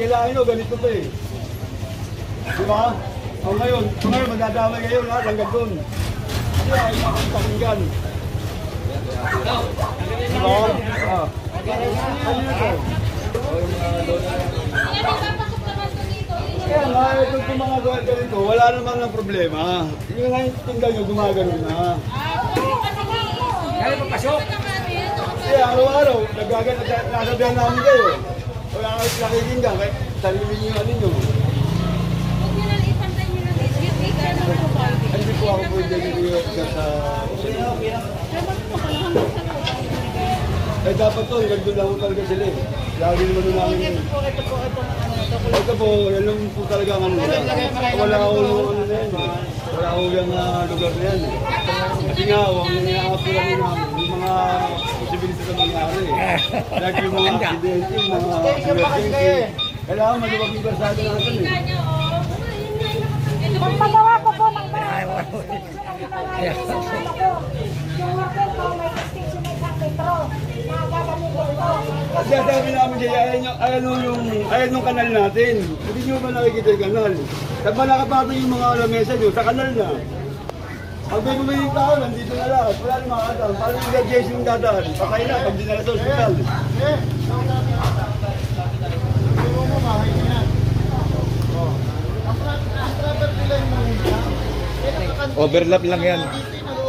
hilahin nyo, ganito to eh. Di ba? O ngayon, magdadamay kayo lahat hanggang doon. Hindi ay pakinggan. Di ba? Ano ito? Kaya nga, itong mga ganito, wala naman ng problema. Yung nga yung tinggal nyo, gumagano na. Kaya papasok. Kaya araw-araw, nasabihan namin kayo. Wala kayo nakikinggan, kahit sarili nyo ano nyo. Hindi po ako pwede nyo sa... Eh dapat to, ganda lang po talaga sila eh. Lagi naman nung namin. Ito po, yan lang po talaga ang ano nila. Wala ako ano na yan. Wala ako yung lugar na yan. Kasi nga, huwag nang nakakapura nyo namin. Yung mga posibility na mangyari eh. Lagi yung mga accident, yung mga emergency. Kailangan maluwag yung versado natin eh. Pagpagawa ko po ng bahay. Yung hotel ko, may station na isang metro. Nakagagamitin ko. Kasi sabi namin siya, ayan yung kanal natin. Hindi nyo ba nakikita yung kanal? Saan ba nakapatong yung mga lamesa nyo? Sa kanal na. Pag may bumili tao, nandito na lahat. Wala na makakataon. Paano yung graduation yung dadaan? Patay na, pag dinala sa hospital. Overlap lang yan.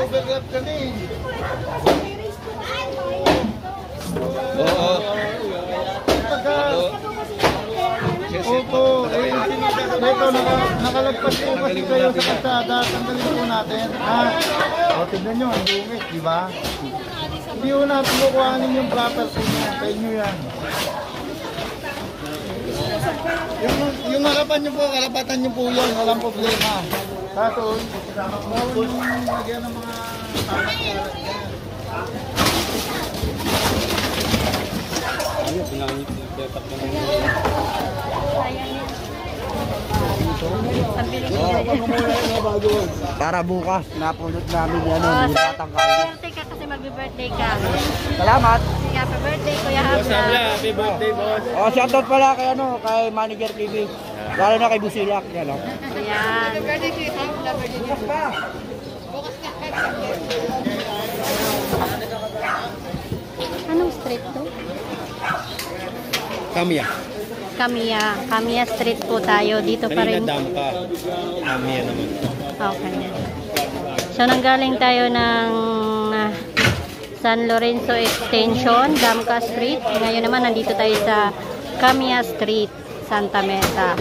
Overlap kami. Oo. Opo, ito, nakalagpas po kasi kayo sa kalsada, tanggalin po natin. O, tignan nyo, ang dungis, di ba? Hindi po natin kukuhanin yung property niya, sa inyo yan. Yung harapan nyo po, karapatan nyo po yan, walang problema. Kaso, bawal yung lagyan ng mga salat-salat yan. Ano, pinangit yung setup na naman. Para bukas, napulot namin yan. Birthday ka kasi magbe-birthday ka. Salamat. Happy birthday, Kuya Habla. Happy birthday, boss. Shoutout pala kay kay Manager TV. Lalo na kay Busilak, yan o. Ayan. Bukas pa. Anong street to? Kamiya. Kamiya Street po tayo. Dito pa rin. Dampa. Kamiya naman. Okay. So, nanggaling tayo ng San Lorenzo Extension, Damca Street. Ngayon naman, nandito tayo sa Kamiya Street, Santa Mesa.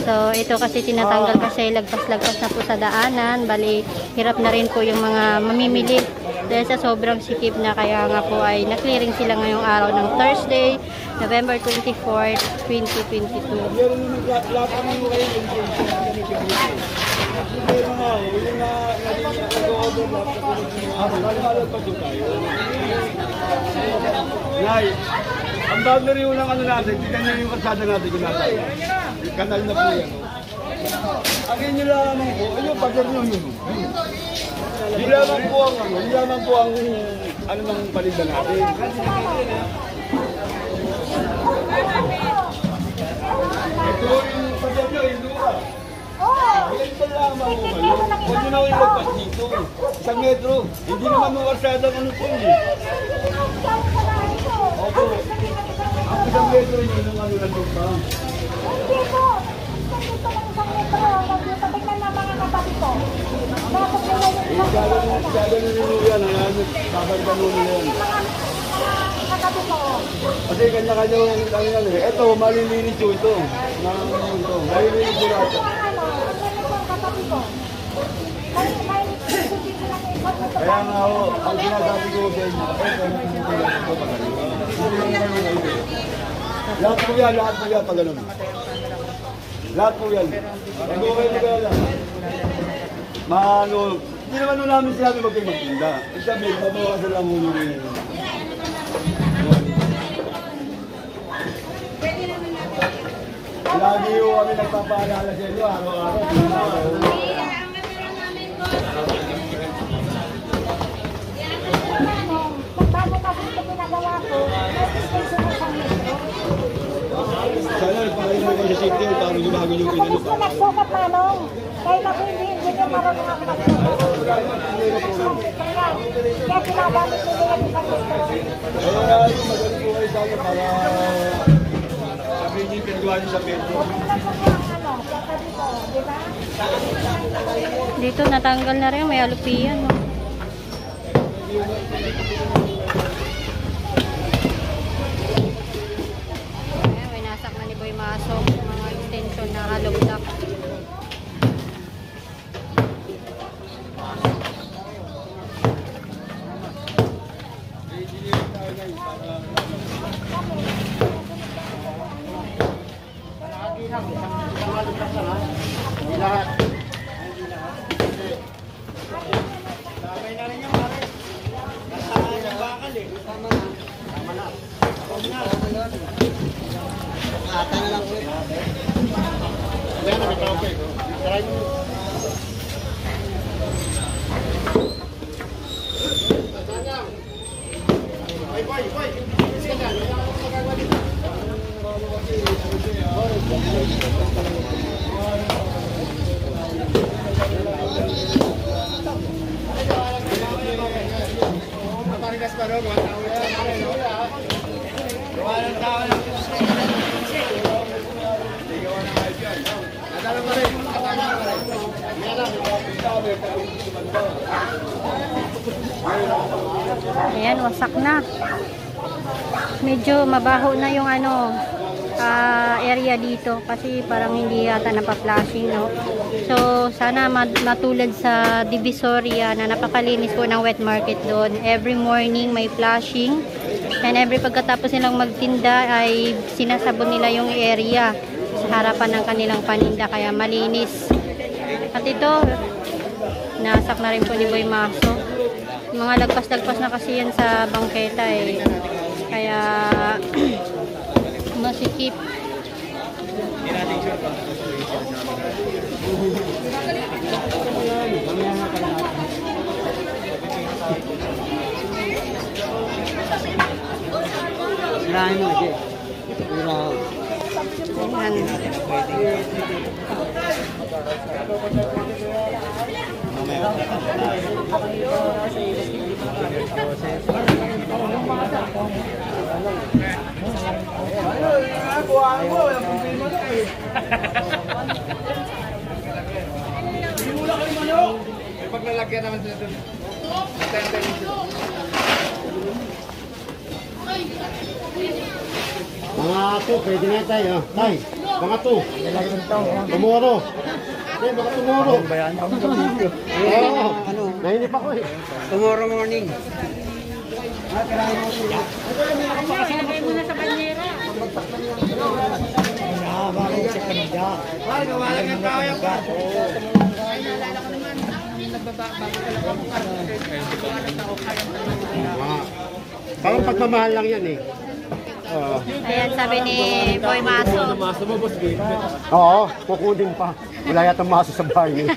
So, ito kasi tinatanggal kasi lagpas-lagpas na po sa daanan. Bali, hirap na rin po yung mga mamimili. Dahil sa sobrang sikip na, kaya nga po ay na-clearing sila ngayong araw ng Thursday, November 24, 2022. Meron naman lahat kami mo kayo yung meron nga ako, yung nag-overlap lalapag yung tayo. Ngay, ang boundary yung lang ano natin, tignan nyo yung kalsada natin kung nasa. Kanal na po yan. Akin nyo lamang po, ayun, pagkar nyo yun. Hindi lamang po ang ano ng palinda natin. Ito yung pagkar nyo, yung luka. Ito lamang po kayo. Huwag nyo na yung lagpas dito. Isang metro. Hindi naman yung karsada ano po eh. Opo. Ang isang metro yun yung ano na lupa. Hindi po. Dito lang isang metro. Dito tingnan na mga katabi ko. Bakit nila yung isang metro? Gagano nyo yan. Babagano nyo yan. Katabi ko. Kasi kanya-kanya yung ano eh. Ito, malilinis yung ito. Malilinis yung lahat. Katabi ko. Kaya nga ho, ang sinasabi ko sa inyo, lahat po yan, pag ganun. Lahat po yan. Pag okay na kaya lang. Hindi naman nun namin sinabi magtinda. Sabi, mabawasan lang muna rin. Lagi ho kami nagpapaalala sa inyo, araw-araw. Bago kasi ito pinagawa ko, may station na Sana nagpakain mo kayo sa city para hindi bago yung pinano. Gusto nagsukat manong. Kaya na po hindi nyo marunong ako nagsukat. Kaya kinagamit nyo yung isang gusto. Kaya magaling po kayo sana para sabihin niyo yung pinagawa niyo sa Pedro. Dito natanggal na rin, may alupian. No? Ayan, winasak na ni Boy Maso mga extension na hollow block. Ayan, wasak na. Medyo mabaho na yung area dito kasi parang hindi yata napa-flashing, no? So, sana matulad sa Divisoria na napakalinis po ng wet market doon. Every morning may flashing and every pagkatapos nilang magtinda ay sinasabon nila yung area sa harapan ng kanilang paninda kaya malinis. At ito, nasak na rin po ni Boy Maso. Mga lagpas-lagpas na kasi yan sa bangketa eh. Kaya masikip. Sirahin mo, Ije. Paglalagyan naman sila doon. Mga to, pwede na tayo. Tay, mga to. Tomorrow. Hindi, mga tomorrow. Ano ba yan? Oo. Nahinip ako eh. Tomorrow morning. Ilagay mo na sa banyera. Ay, nawalan ng kaya pa. Parang pagmamahal lang yan eh. Ayan, sabi ni Boy Maso. Oo, kukunin pa. Wala yata maso sa bar niya.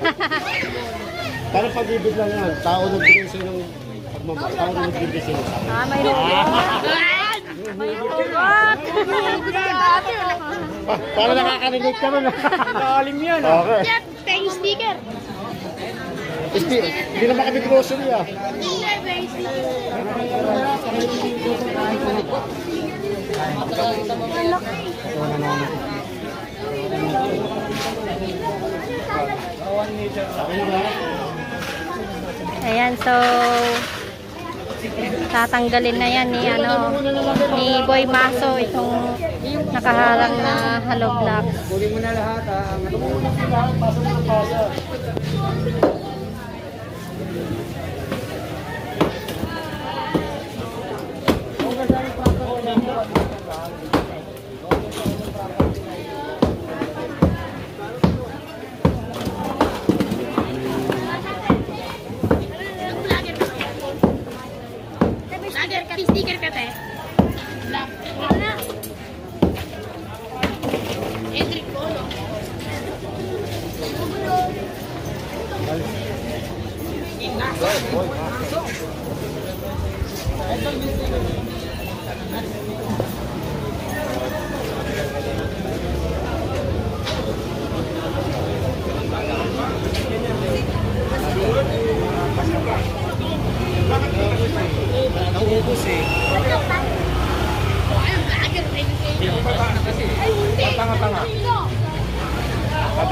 Parang pag-ibig lang yan. Tao nagbigay sa'yo ng pagmamahal. Tao nagbigay sa'yo. May hugot. May hugot. Para nakaka-relate ka man. Lalim yan. Okay. Pay sticker. Hindi naman kami grocery ah. Ayan, so tatanggalin na yan ni Boy Maso itong nakaharang na hollow blocks. Kunin mo na lahat. Sticker ka te. Wala. Edric Polo.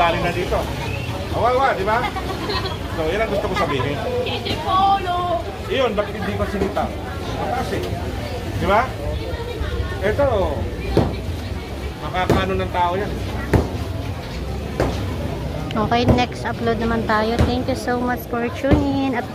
galing na dito. Awawa, di ba? So, yan ang gusto ko sabihin. Iyon, bakit hindi ba sinita? Kasi, di ba? Ito, makakaano ng tao yan. Okay, next upload naman tayo. Thank you so much for tuning in at